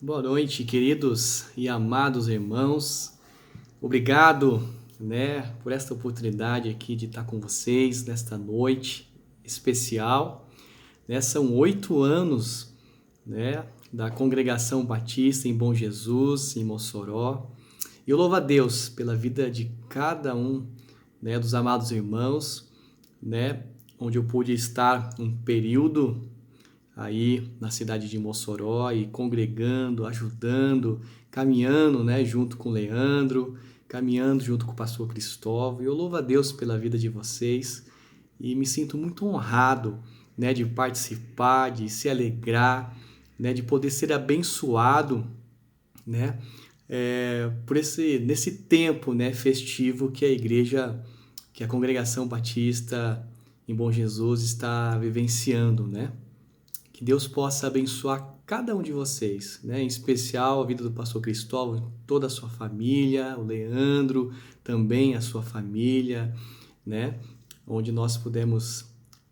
Boa noite, queridos e amados irmãos. Obrigado, por esta oportunidade aqui de estar com vocês nesta noite especial. São 8 anos, da Congregação Batista em Bom Jesus, em Mossoró. E eu louvo a Deus pela vida de cada um, dos amados irmãos, onde eu pude estar um período aí na cidade de Mossoró e congregando, ajudando, caminhando, junto com o Leandro, caminhando junto com o pastor Cristóvão. E eu louvo a Deus pela vida de vocês e me sinto muito honrado, de participar, de se alegrar, de poder ser abençoado, por nesse tempo, festivo que a igreja, que a Congregação Batista em Bom Jesus está vivenciando, Que Deus possa abençoar cada um de vocês, em especial a vida do pastor Cristóvão, toda a sua família, o Leandro, também a sua família, onde nós pudemos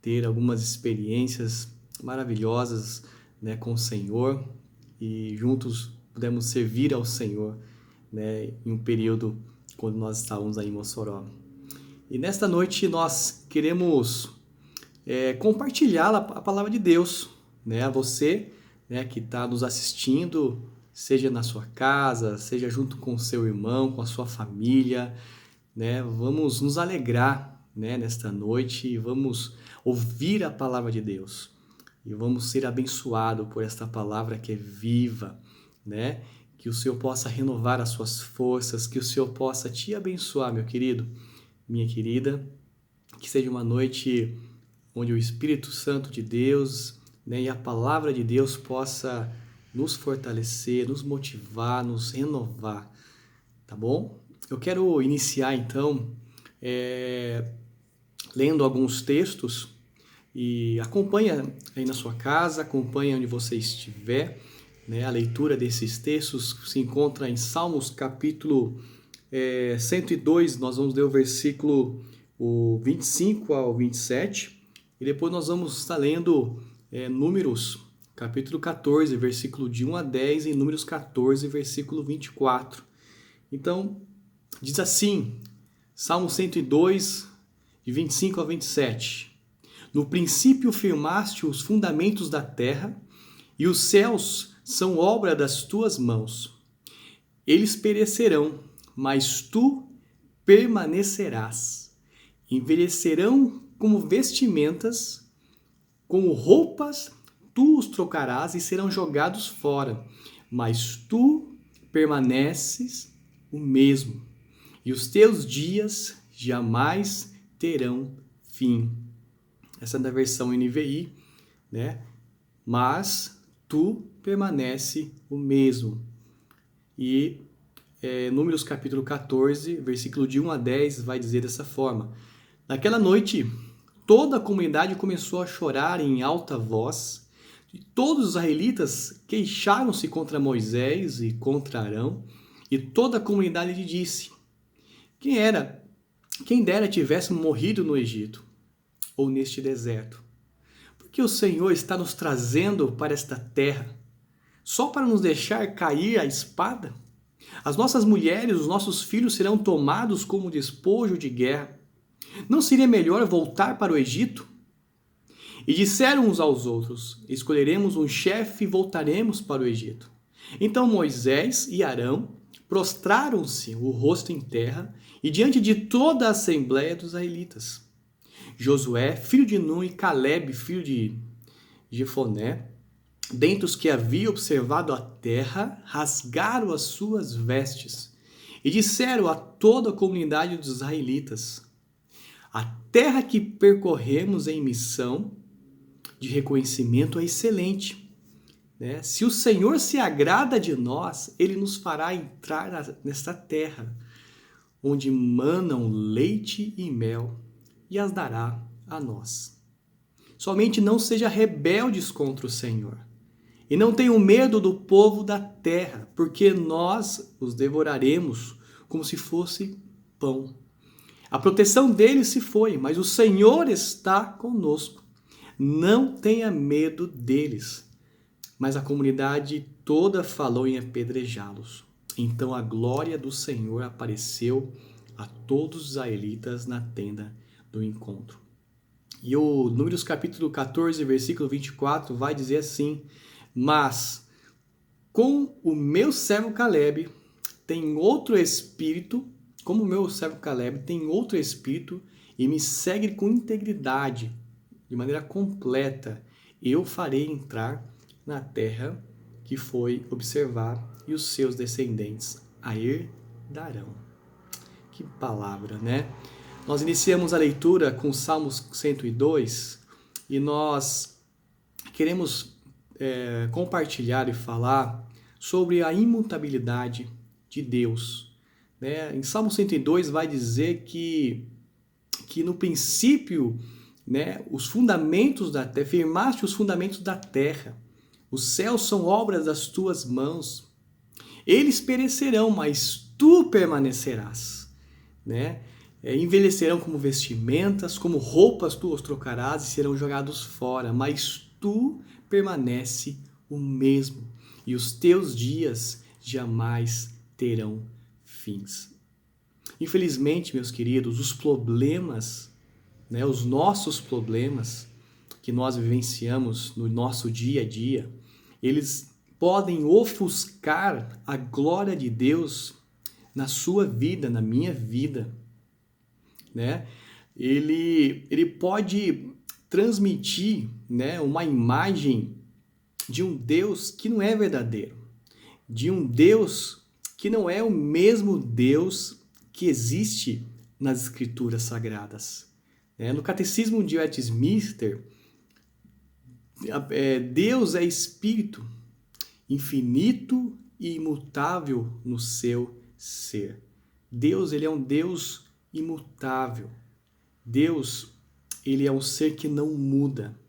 ter algumas experiências maravilhosas, com o Senhor e juntos pudemos servir ao Senhor, em um período quando nós estávamos aí em Mossoró. E nesta noite nós queremos compartilhar a palavra de Deus, a você, que está nos assistindo, seja na sua casa, seja junto com o seu irmão, com a sua família, Vamos nos alegrar, nesta noite e vamos ouvir a palavra de Deus. E vamos ser abençoados por esta palavra que é viva, Que o Senhor possa renovar as suas forças, que o Senhor possa te abençoar, meu querido, minha querida. Que seja uma noite onde o Espírito Santo de Deus, e a palavra de Deus possa nos fortalecer, nos motivar, nos renovar, tá bom? Eu quero iniciar então lendo alguns textos e acompanha aí na sua casa, acompanha onde você estiver, A leitura desses textos se encontra em Salmos capítulo 102, nós vamos ler o versículo 25 ao 27 e depois nós vamos estar lendo Números, capítulo 14, versículo de 1 a 10 e Números 14, versículo 24. Então, diz assim, Salmo 102, de 25 a 27. No princípio firmaste os fundamentos da terra, e os céus são obra das tuas mãos. Eles perecerão, mas tu permanecerás. Envelhecerão como vestimentas, como roupas, tu os trocarás e serão jogados fora, mas tu permaneces o mesmo, e os teus dias jamais terão fim. Essa é da versão NVI, Mas tu permanece o mesmo. E Números capítulo 14, versículo de 1 a 10, vai dizer dessa forma. Naquela noite, toda a comunidade começou a chorar em alta voz. E todos os israelitas queixaram-se contra Moisés e contra Arão. E toda a comunidade lhe disse: Quem dera tivéssemos morrido no Egito, ou neste deserto. Porque o Senhor está nos trazendo para esta terra, só para nos deixar cair a espada? As nossas mulheres, os nossos filhos serão tomados como despojo de guerra. Não seria melhor voltar para o Egito? E disseram uns aos outros: Escolheremos um chefe e voltaremos para o Egito. Então Moisés e Arão prostraram-se o rosto em terra e diante de toda a assembleia dos israelitas. Josué, filho de Nun, e Calebe, filho de Jefoné, dentre os que haviam observado a terra, rasgaram as suas vestes e disseram a toda a comunidade dos israelitas: A terra que percorremos em missão de reconhecimento é excelente. Se o Senhor se agrada de nós, Ele nos fará entrar nesta terra, onde manam leite e mel, e as dará a nós. Somente não seja rebeldes contra o Senhor, e não tenham medo do povo da terra, porque nós os devoraremos como se fosse pão. A proteção deles se foi, mas o Senhor está conosco. Não tenha medo deles. mas a comunidade toda falou em apedrejá-los. Então a glória do Senhor apareceu a todos os israelitas na tenda do encontro. E o Números capítulo 14, versículo 24 vai dizer assim: mas com o meu servo Caleb tem outro espírito, como o meu servo Caleb tem outro espírito e me segue com integridade, de maneira completa, eu farei entrar na terra que foi observar e os seus descendentes a herdarão. Que palavra, né? Nós iniciamos a leitura com Salmos 102 e nós queremos compartilhar e falar sobre a imutabilidade de Deus. Né? Em Salmo 102 vai dizer que no princípio, né, os fundamentos da terra, firmaste os fundamentos da terra, os céus são obras das tuas mãos, eles perecerão, mas tu permanecerás, né? Envelhecerão como vestimentas, como roupas tu os trocarás e serão jogados fora, mas tu permanece o mesmo, e os teus dias jamais terão fins. Infelizmente, meus queridos, os problemas, né, os nossos problemas que nós vivenciamos no nosso dia a dia, eles podem ofuscar a glória de Deus na sua vida, na minha vida, né? Ele pode transmitir, né, uma imagem de um Deus que não é verdadeiro, de um Deus que não é o mesmo Deus que existe nas Escrituras Sagradas. No Catecismo de Westminster, Deus é Espírito, infinito e imutável no seu ser. Deus, ele é um Deus imutável. Deus, ele é um ser que não muda.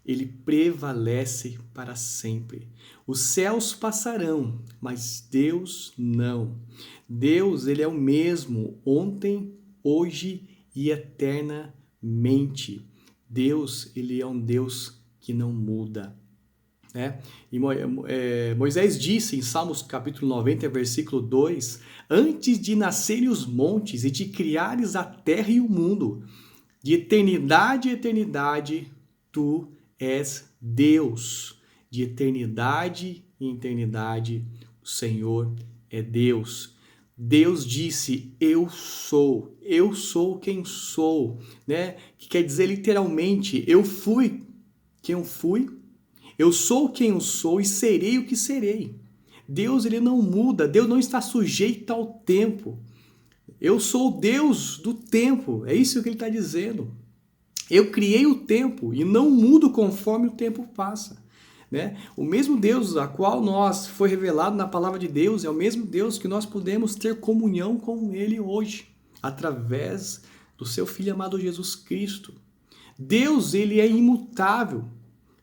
Ele prevalece para sempre. Os céus passarão, mas Deus não. Deus, ele é o mesmo ontem, hoje e eternamente. Deus, ele é um Deus que não muda. Né? E Moisés disse em Salmos capítulo 90, versículo 2, antes de nascerem os montes e de criares a terra e o mundo, de eternidade a eternidade, tu és Deus. De eternidade em eternidade, o Senhor é Deus. Deus disse, eu sou quem sou, né? Que quer dizer literalmente, eu fui quem eu fui, eu sou quem eu sou e serei o que serei. Deus, ele não muda, Deus não está sujeito ao tempo. Eu sou o Deus do tempo, é isso que ele está dizendo. Eu criei o tempo e não mudo conforme o tempo passa. Né? O mesmo Deus a qual nós foi revelado na palavra de Deus é o mesmo Deus que nós podemos ter comunhão com ele hoje, através do seu Filho amado Jesus Cristo. Deus, ele é imutável,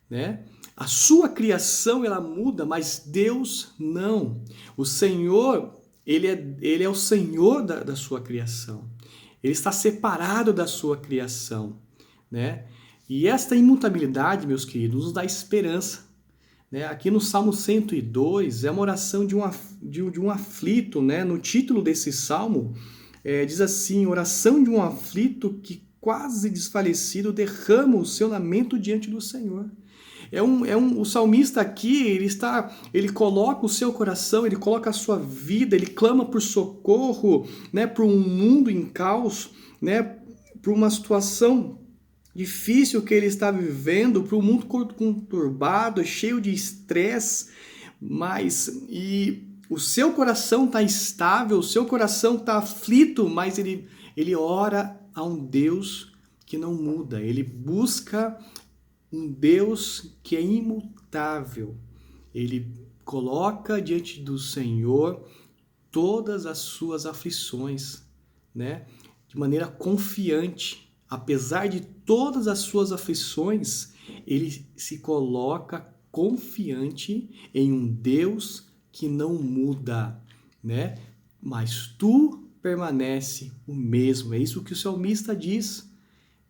né? A sua criação, ela muda, mas Deus não. O Senhor, ele é o Senhor da sua criação. Ele está separado da sua criação, né? E esta imutabilidade, meus queridos, nos dá esperança. Né? Aqui no Salmo 102, é uma oração de um aflito, né? No título desse salmo, diz assim, oração de um aflito que quase desfalecido derrama o seu lamento diante do Senhor. O salmista aqui, ele coloca o seu coração, ele coloca a sua vida, ele clama por socorro, né? Por um mundo em caos, né? Por uma situação difícil que ele está vivendo, para um mundo conturbado, cheio de estresse, e o seu coração está instável, o seu coração está aflito, mas ele ora a um Deus que não muda, ele busca um Deus que é imutável, ele coloca diante do Senhor todas as suas aflições, né? De maneira confiante. Apesar de todas as suas aflições, ele se coloca confiante em um Deus que não muda, né? Mas tu permanece o mesmo. É isso que o salmista diz.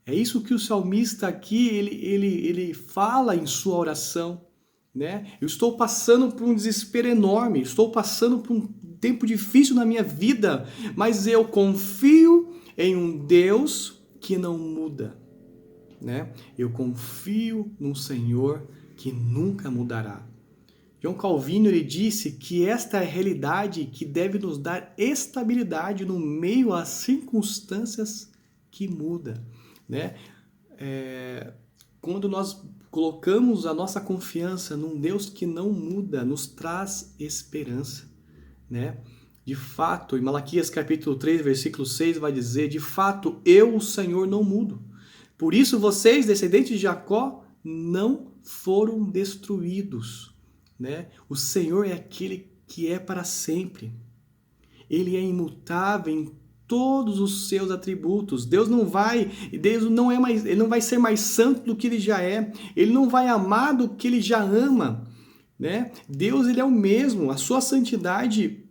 É isso que o salmista aqui, ele fala em sua oração, né? Eu estou passando por um desespero enorme, estou passando por um tempo difícil na minha vida, mas eu confio em um Deus que não muda, né? Eu confio num Senhor que nunca mudará. João Calvino ele disse que esta é a realidade que deve nos dar estabilidade no meio às circunstâncias que mudam, né? Quando nós colocamos a nossa confiança num Deus que não muda, nos traz esperança, né? De fato, em Malaquias capítulo 3, versículo 6 vai dizer: de fato, eu, o Senhor, não mudo. Por isso vocês, descendentes de Jacó, não foram destruídos, né? O Senhor é aquele que é para sempre. Ele é imutável em todos os seus atributos. Deus não é mais, ele não vai ser mais santo do que ele já é. Ele não vai amar do que ele já ama, né? Deus ele é o mesmo. A sua santidade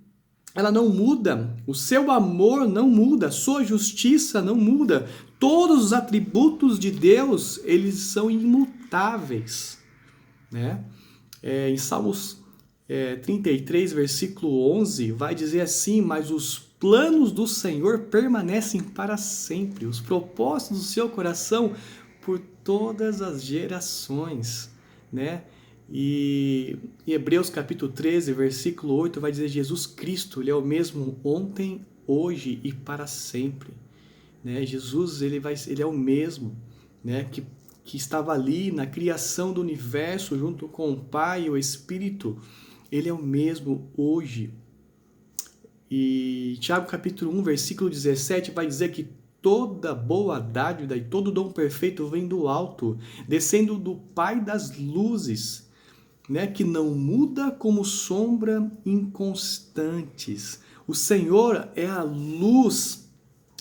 ela não muda. O seu amor não muda. A sua justiça não muda. Todos os atributos de Deus, eles são imutáveis, né? Em Salmos 33, versículo 11, vai dizer assim: mas os planos do Senhor permanecem para sempre, os propósitos do seu coração por todas as gerações, né? E em Hebreus capítulo 13, versículo 8, vai dizer: Jesus Cristo, ele é o mesmo ontem, hoje e para sempre, né? Jesus, ele é o mesmo, né? Que estava ali na criação do universo junto com o Pai e o Espírito. Ele é o mesmo hoje. E Tiago capítulo 1, versículo 17 vai dizer que toda boa dádiva e todo dom perfeito vem do alto, descendo do Pai das luzes, né? Que não muda como sombra inconstantes. O Senhor é a luz.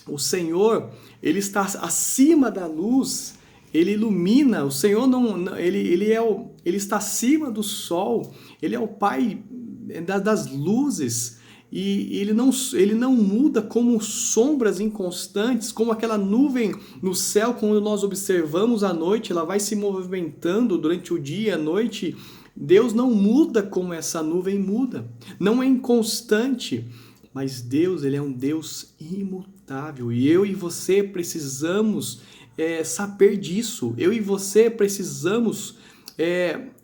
O Senhor, ele está acima da luz. Ele ilumina. O Senhor ele está acima do sol. Ele é o Pai das luzes. E ele não muda como sombras inconstantes, como aquela nuvem no céu, quando nós observamos à noite, ela vai se movimentando durante o dia e a noite. Deus não muda como essa nuvem muda. Não é inconstante. Mas Deus, ele é um Deus imutável. E eu e você precisamos saber disso. Eu e você precisamos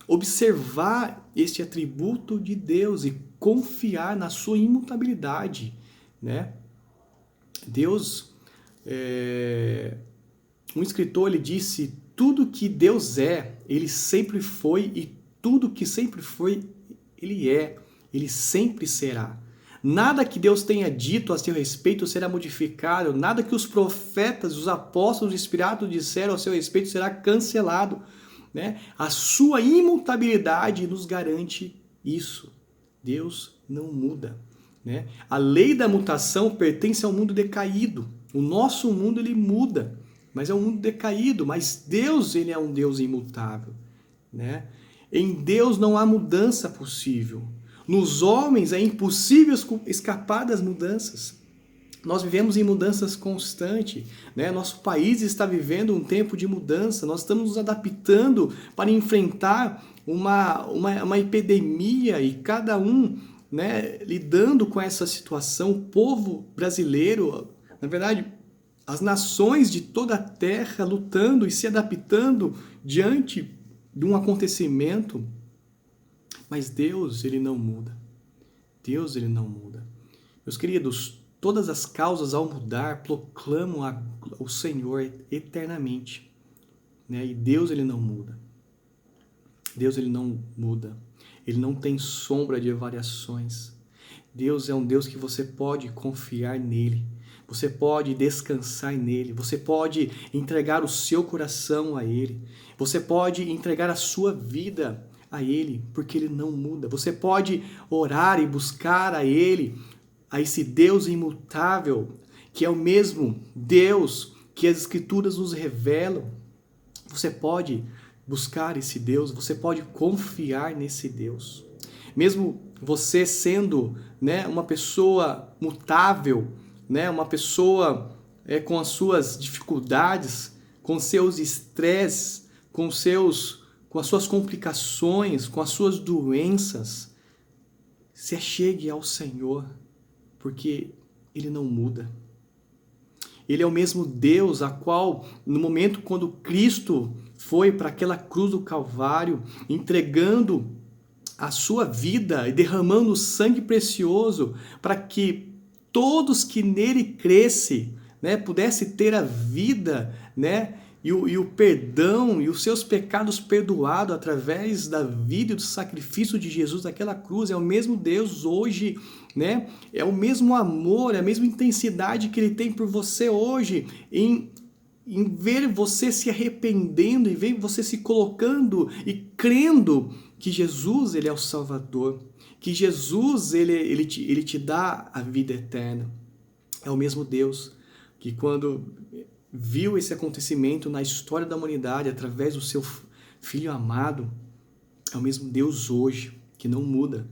observar este atributo de Deus e confiar na sua imutabilidade, né? Deus, um escritor, ele disse: tudo que Deus é, ele sempre foi, e tudo que sempre foi, ele sempre será. Nada que Deus tenha dito a seu respeito será modificado, nada que os profetas, os apóstolos inspirados disseram a seu respeito será cancelado, né? A sua imutabilidade nos garante isso. Deus não muda, né? A lei da mutação pertence ao mundo decaído. O nosso mundo ele muda, mas é um mundo decaído, mas Deus ele é um Deus imutável, né? Em Deus não há mudança possível. Nos homens é impossível escapar das mudanças. Nós vivemos em mudanças constantes, né? Nosso país está vivendo um tempo de mudança. Nós estamos nos adaptando para enfrentar uma epidemia e cada um, né, lidando com essa situação. O povo brasileiro, na verdade, as nações de toda a terra lutando e se adaptando diante de um acontecimento. Mas Deus, ele não muda. Deus, ele não muda. Meus queridos, todas as causas ao mudar proclamam o Senhor eternamente, né? E Deus, ele não muda. Deus, ele não muda. Ele não tem sombra de variações. Deus é um Deus que você pode confiar nele. Você pode descansar nele. Você pode entregar o seu coração a ele. Você pode entregar a sua vida a ele, porque ele não muda. Você pode orar e buscar a ele, a esse Deus imutável, que é o mesmo Deus que as Escrituras nos revelam. Você pode buscar esse Deus, você pode confiar nesse Deus. Mesmo você sendo, né, uma pessoa mutável, né, uma pessoa com as suas dificuldades, com seus estresses, com com as suas complicações, com as suas doenças, se achegue ao Senhor, porque Ele não muda. Ele é o mesmo Deus a qual, no momento quando Cristo foi para aquela cruz do Calvário, entregando a sua vida e derramando o sangue precioso para que todos que nele crescem, né, pudesse ter a vida, né, e o perdão e os seus pecados perdoados através da vida e do sacrifício de Jesus naquela cruz. É o mesmo Deus hoje, né? É o mesmo amor, é a mesma intensidade que Ele tem por você hoje em ver você se arrependendo e ver você se colocando e crendo que Jesus, Ele é o Salvador, que Jesus, ele te dá a vida eterna. É o mesmo Deus que quando viu esse acontecimento na história da humanidade através do seu Filho amado, é o mesmo Deus hoje, que não muda.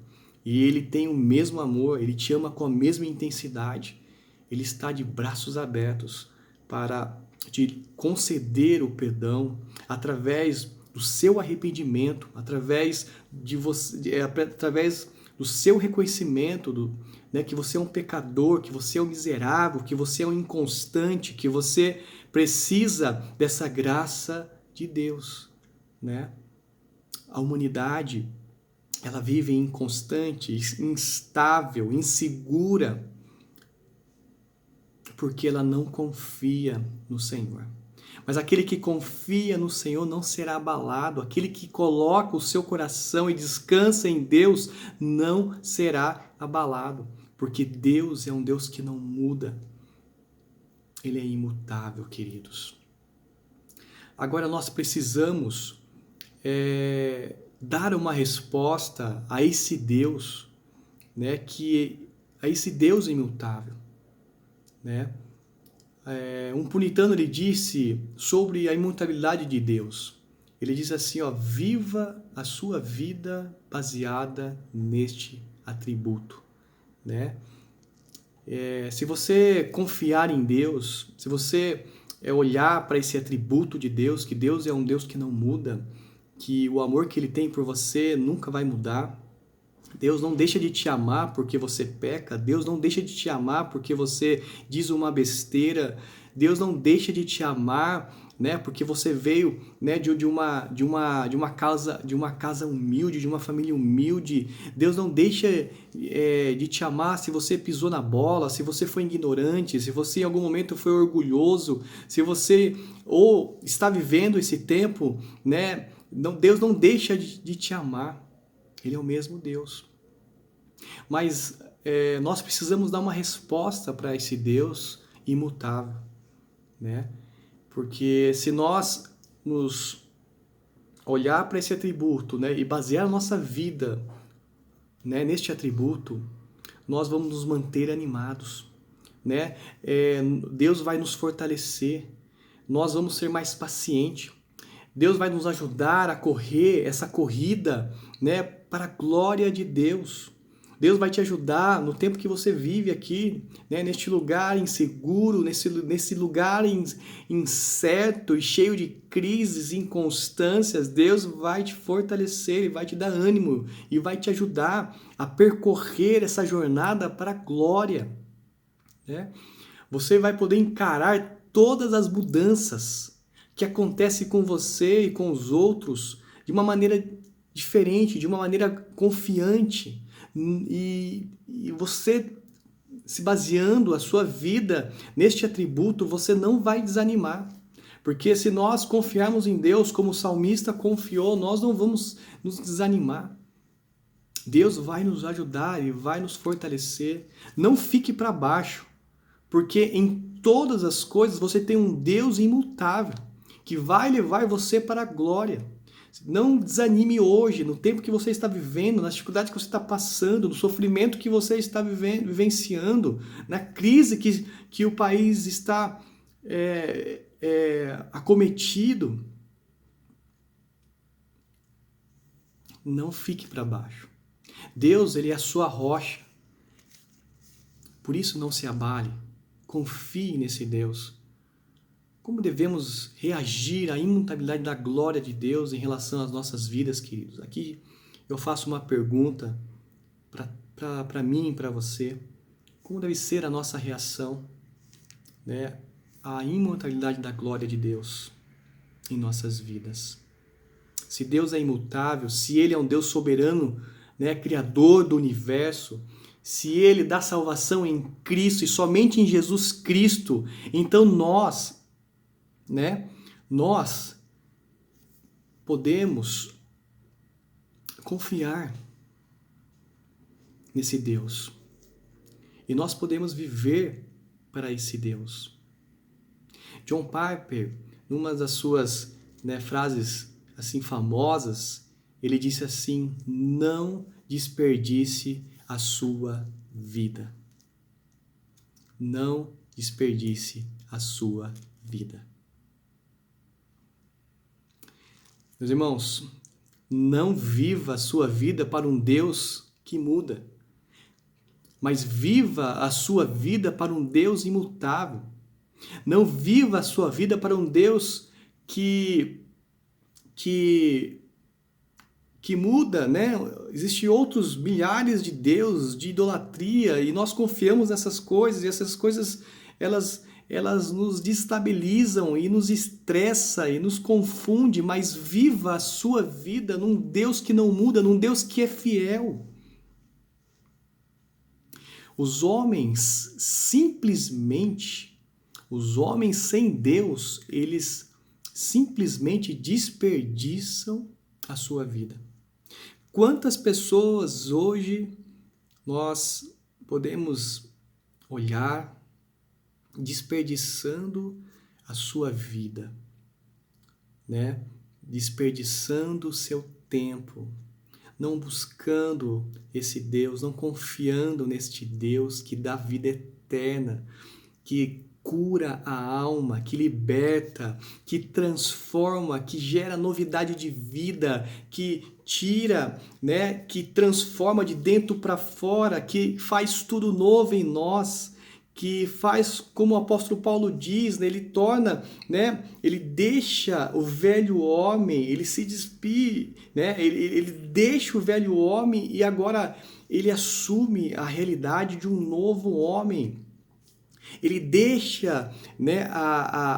E Ele tem o mesmo amor, Ele te ama com a mesma intensidade. Ele está de braços abertos para te conceder o perdão através do seu arrependimento, através do seu reconhecimento né, que você é um pecador, que você é um miserável, que você é um inconstante, que você precisa dessa graça de Deus, né? A humanidade, ela vive inconstante, instável, insegura, porque ela não confia no Senhor. Mas aquele que confia no Senhor não será abalado. Aquele que coloca o seu coração e descansa em Deus não será abalado. Porque Deus é um Deus que não muda. Ele é imutável, queridos. Agora nós precisamos dar uma resposta a esse Deus, né, a esse Deus imutável, né? Um puritano ele disse sobre a imutabilidade de Deus. Ele diz assim, ó, viva a sua vida baseada neste atributo, né? Se você confiar em Deus, se você olhar para esse atributo de Deus, que Deus é um Deus que não muda, que o amor que Ele tem por você nunca vai mudar, Deus não deixa de te amar porque você peca, Deus não deixa de te amar porque você diz uma besteira, Deus não deixa de te amar, né, porque você veio, né, de uma casa humilde, de uma família humilde. Deus não deixa de te amar se você pisou na bola, se você foi ignorante, se você em algum momento foi orgulhoso, se você ou está vivendo esse tempo, né, Deus não deixa de te amar. Ele é o mesmo Deus. Mas nós precisamos dar uma resposta para esse Deus imutável, né? Porque se nós nos olhar para esse atributo, né, e basear a nossa vida, né, neste atributo, nós vamos nos manter animados, né? Deus vai nos fortalecer, nós vamos ser mais pacientes. Deus vai nos ajudar a correr essa corrida, né, para a glória de Deus. Deus vai te ajudar no tempo que você vive aqui, né, neste lugar inseguro, nesse lugar incerto e cheio de crises, inconstâncias. Deus vai te fortalecer e vai te dar ânimo e vai te ajudar a percorrer essa jornada para a glória, né? Você vai poder encarar todas as mudanças que acontece com você e com os outros de uma maneira diferente, de uma maneira confiante. E você, se baseando a sua vida neste atributo, você não vai desanimar. Porque se nós confiarmos em Deus como o salmista confiou, nós não vamos nos desanimar. Deus vai nos ajudar e vai nos fortalecer. Não fique para baixo, porque em todas as coisas você tem um Deus imutável que vai levar você para a glória. Não desanime hoje, no tempo que você está vivendo, nas dificuldades que você está passando, no sofrimento que você está vivenciando, na crise que o país está acometido. Não fique para baixo. Deus, Ele é a sua rocha. Por isso não se abale. Confie nesse Deus. Como devemos reagir à imutabilidade da glória de Deus em relação às nossas vidas, queridos? Aqui eu faço uma pergunta para mim e para você. Como deve ser a nossa reação, né, à imutabilidade da glória de Deus em nossas vidas? Se Deus é imutável, se Ele é um Deus soberano, né, criador do universo, se Ele dá salvação em Cristo e somente em Jesus Cristo, então nós podemos confiar nesse Deus. E nós podemos viver para esse Deus. John Piper, numa das suas, né, frases assim famosas, ele disse assim: não desperdice a sua vida. Não desperdice a sua vida. Meus irmãos, não viva a sua vida para um Deus que muda, mas viva a sua vida para um Deus imutável. Não viva a sua vida para um Deus que muda, né? Existem outros milhares de deuses, de idolatria, e nós confiamos nessas coisas, e essas coisas, elas nos destabilizam e nos estressa e nos confunde, mas viva a sua vida num Deus que não muda, num Deus que é fiel. Os homens sem Deus, eles simplesmente desperdiçam a sua vida. Quantas pessoas hoje nós podemos olhar desperdiçando a sua vida, né? Desperdiçando o seu tempo, não buscando esse Deus, não confiando neste Deus que dá vida eterna, que cura a alma, que liberta, que transforma, que gera novidade de vida, que tira, né, que transforma de dentro para fora, que faz tudo novo em nós, que faz, como o apóstolo Paulo diz, né, ele torna, né, ele deixa o velho homem, ele se despide, né, ele deixa o velho homem e agora ele assume a realidade de um novo homem. Ele deixa, né,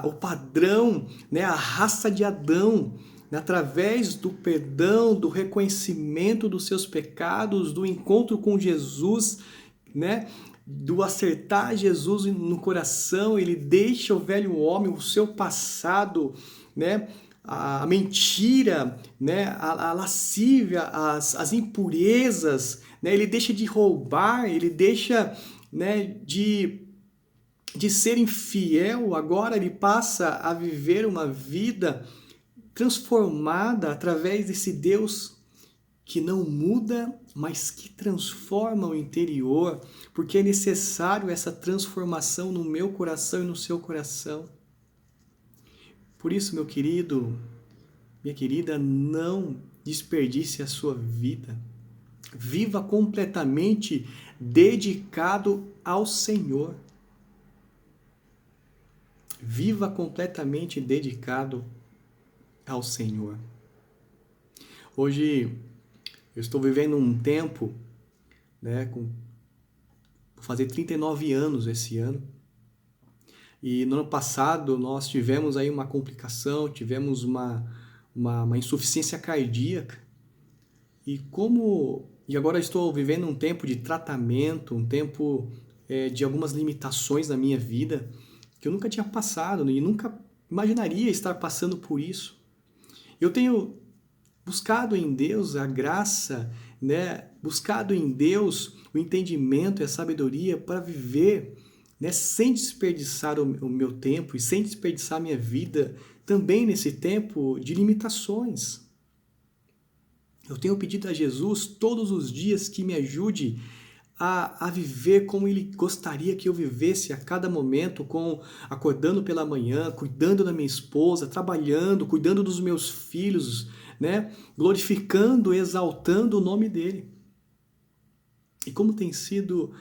o padrão, né, a raça de Adão, né, através do perdão, do reconhecimento dos seus pecados, do encontro com Jesus, né, do acertar Jesus no coração. Ele deixa o velho homem, o seu passado, né, a mentira, né, a lascívia, as impurezas, né, ele deixa de roubar, ele deixa, né, de ser infiel. Agora ele passa a viver uma vida transformada através desse Deus que não muda, mas que transforma o interior, porque é necessário essa transformação no meu coração e no seu coração. Por isso, meu querido, minha querida, não desperdice a sua vida. Viva completamente dedicado ao Senhor. Viva completamente dedicado ao Senhor. Hoje eu estou vivendo um tempo, né, vou fazer 39 anos esse ano. E no ano passado nós tivemos aí uma complicação, tivemos uma insuficiência cardíaca. E agora estou vivendo um tempo de tratamento, um tempo de algumas limitações na minha vida, que eu nunca tinha passado e nunca imaginaria estar passando por isso. Eu tenho buscado em Deus a graça, né? Buscado em Deus o entendimento e a sabedoria para viver, né? Sem desperdiçar o meu tempo e sem desperdiçar a minha vida também nesse tempo de limitações. Eu tenho pedido a Jesus todos os dias que me ajude a viver como Ele gostaria que eu vivesse a cada momento, acordando pela manhã, cuidando da minha esposa, trabalhando, cuidando dos meus filhos, né? Glorificando, exaltando o nome dEle. E como tem sido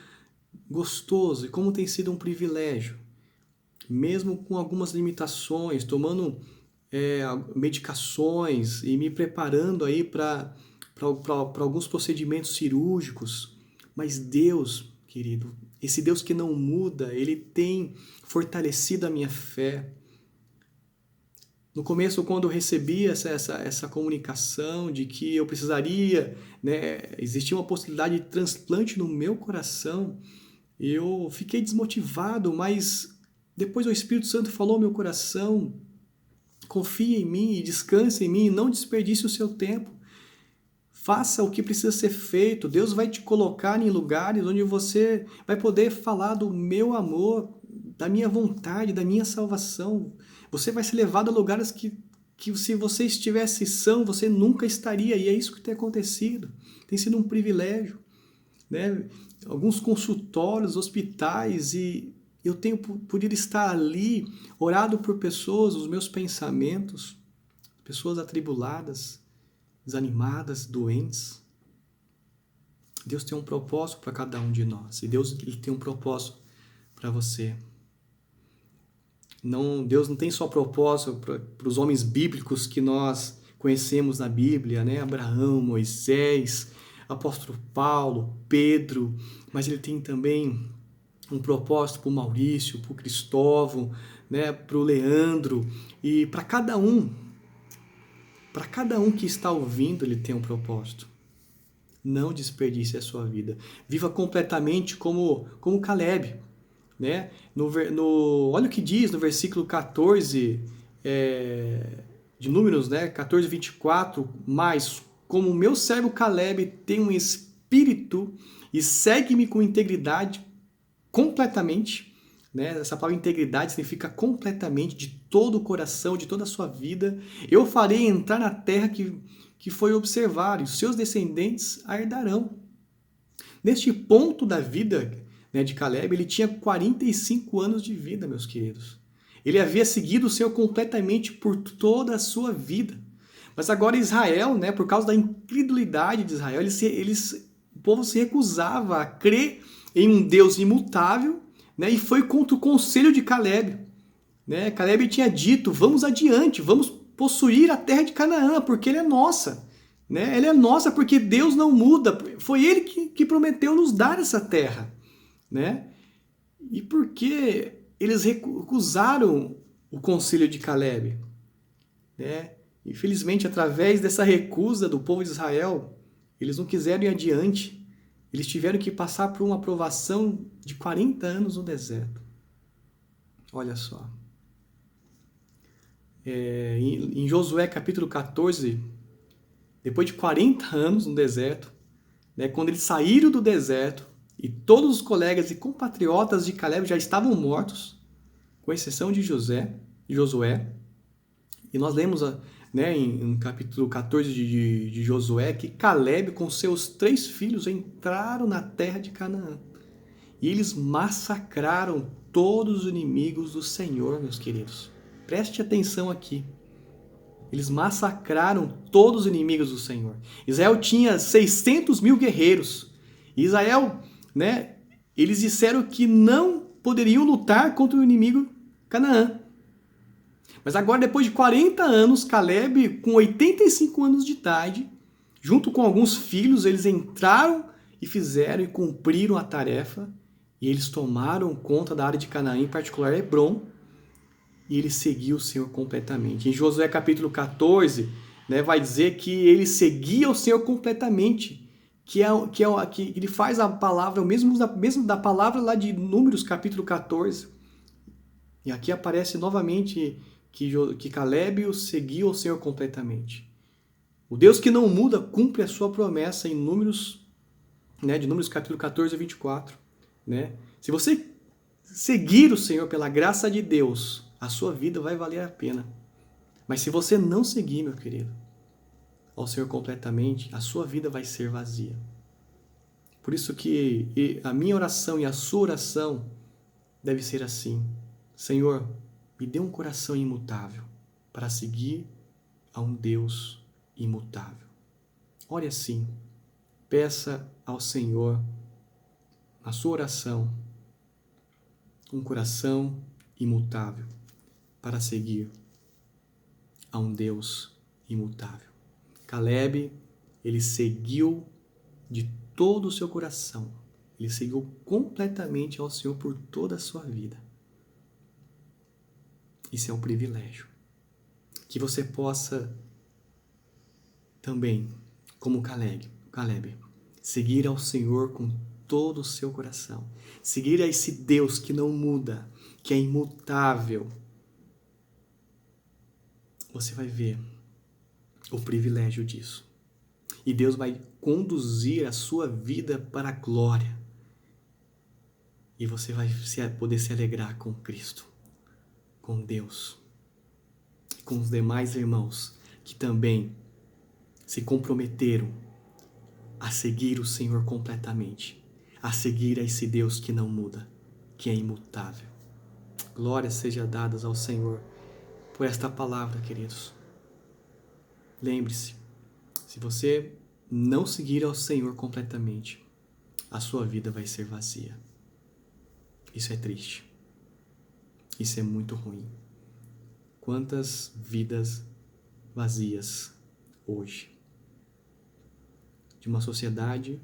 gostoso, e como tem sido um privilégio mesmo com algumas limitações, tomando medicações e me preparando aí para alguns procedimentos cirúrgicos. Mas Deus, querido, esse Deus que não muda, Ele tem fortalecido a minha fé. No começo, quando eu recebi essa comunicação de que eu precisaria, né, existia uma possibilidade de transplante no meu coração, eu fiquei desmotivado, mas depois o Espírito Santo falou ao meu coração: confie em mim e descanse em mim, não desperdice o seu tempo. Faça o que precisa ser feito. Deus vai te colocar em lugares onde você vai poder falar do meu amor, da minha vontade, da minha salvação. Você vai ser levado a lugares que se você estivesse são, você nunca estaria. E é isso que tem acontecido. Tem sido um privilégio, né? Alguns consultórios, hospitais, e eu tenho podido estar ali, orado por pessoas, os meus pensamentos, pessoas atribuladas, desanimadas, doentes. Deus tem um propósito para cada um de nós. E Deus ele tem um propósito para você. Deus não tem só propósito para os homens bíblicos que nós conhecemos na Bíblia, né? Abraão, Moisés, apóstolo Paulo, Pedro, mas ele tem também um propósito para o Maurício, para o Cristóvão, né? Para o Leandro, e para cada um que está ouvindo, ele tem um propósito. Não desperdice a sua vida. Viva completamente como Caleb, né? Olha o que diz no versículo 14 de Números, né? 14, 24. Mas como o meu servo Caleb tem um espírito e segue-me com integridade completamente, né? Essa palavra integridade significa completamente, de todo o coração, de toda a sua vida. Eu farei entrar na terra que foi observar, e os seus descendentes a herdarão. Neste ponto da vida, né, de Caleb, ele tinha 45 anos de vida, meus queridos. Ele havia seguido o Senhor completamente por toda a sua vida. Mas agora Israel, né, por causa da incredulidade de Israel, o povo se recusava a crer em um Deus imutável, né, e foi contra o conselho de Caleb. Né? Caleb tinha dito: vamos adiante, vamos possuir a terra de Canaã, porque ela é nossa. Né? Ela é nossa porque Deus não muda. Foi Ele que prometeu nos dar essa terra. Né? E por que eles recusaram o conselho de Caleb? Né? Infelizmente, através dessa recusa do povo de Israel, eles não quiseram ir adiante. Eles tiveram que passar por uma provação de 40 anos no deserto. Olha só. Em Josué capítulo 14, depois de 40 anos no deserto, né, quando eles saíram do deserto e todos os colegas e compatriotas de Caleb já estavam mortos, com exceção de Josué, e nós lemos, né, em capítulo 14 de Josué que Caleb com seus 3 filhos entraram na terra de Canaã e eles massacraram todos os inimigos do Senhor, meus queridos. Preste atenção aqui. Eles massacraram todos os inimigos do Senhor. Israel tinha 600 mil guerreiros. Israel, né, eles disseram que não poderiam lutar contra o inimigo Canaã. Mas agora, depois de 40 anos, Caleb, com 85 anos de idade, junto com alguns filhos, eles entraram e fizeram e cumpriram a tarefa. E eles tomaram conta da área de Canaã, em particular Hebrom, e ele seguiu o Senhor completamente. Em Josué capítulo 14, né, vai dizer que ele seguia o Senhor completamente, que ele faz a palavra, o mesmo da palavra lá de Números capítulo 14. E aqui aparece novamente que Caleb seguiu o Senhor completamente. O Deus que não muda cumpre a sua promessa em Números, né, de Números capítulo 14 a 24. Né? Se você seguir o Senhor pela graça de Deus, a sua vida vai valer a pena. Mas se você não seguir, meu querido, ao Senhor completamente, a sua vida vai ser vazia. Por isso que a minha oração e a sua oração deve ser assim: Senhor, me dê um coração imutável para seguir a um Deus imutável. Ore assim, peça ao Senhor, na sua oração, um coração imutável para seguir a um Deus imutável. Caleb, ele seguiu de todo o seu coração. Ele seguiu completamente ao Senhor por toda a sua vida. Isso é um privilégio. Que você possa também, como Caleb, seguir ao Senhor com todo o seu coração. Seguir a esse Deus que não muda, que é imutável. Você vai ver o privilégio disso. E Deus vai conduzir a sua vida para a glória. E você vai poder se alegrar com Cristo, com Deus, e com os demais irmãos que também se comprometeram a seguir o Senhor completamente, a seguir a esse Deus que não muda, que é imutável. Glórias sejam dadas ao Senhor por esta palavra, queridos. Lembre-se, se você não seguir ao Senhor completamente, a sua vida vai ser vazia. Isso é triste. Isso é muito ruim. Quantas vidas vazias hoje, de uma sociedade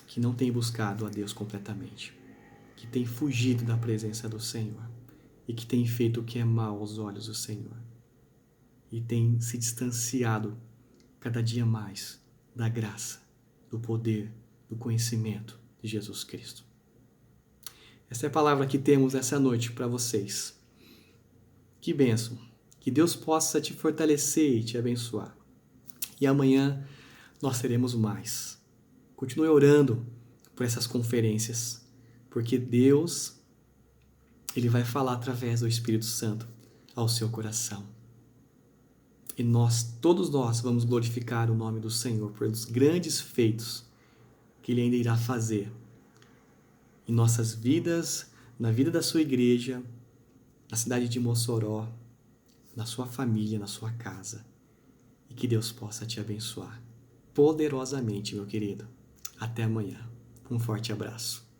que não tem buscado a Deus completamente, que tem fugido da presença do Senhor e que tem feito o que é mal aos olhos do Senhor e tem se distanciado cada dia mais da graça, do poder, do conhecimento de Jesus Cristo. Essa é a palavra que temos essa noite para vocês. Que bênção! Que Deus possa te fortalecer e te abençoar. E amanhã nós teremos mais. Continue orando por essas conferências, porque Deus, Ele vai falar através do Espírito Santo ao seu coração. E todos nós vamos glorificar o nome do Senhor pelos grandes feitos que Ele ainda irá fazer em nossas vidas, na vida da sua igreja, na cidade de Mossoró, na sua família, na sua casa. E que Deus possa te abençoar poderosamente, meu querido. Até amanhã. Um forte abraço.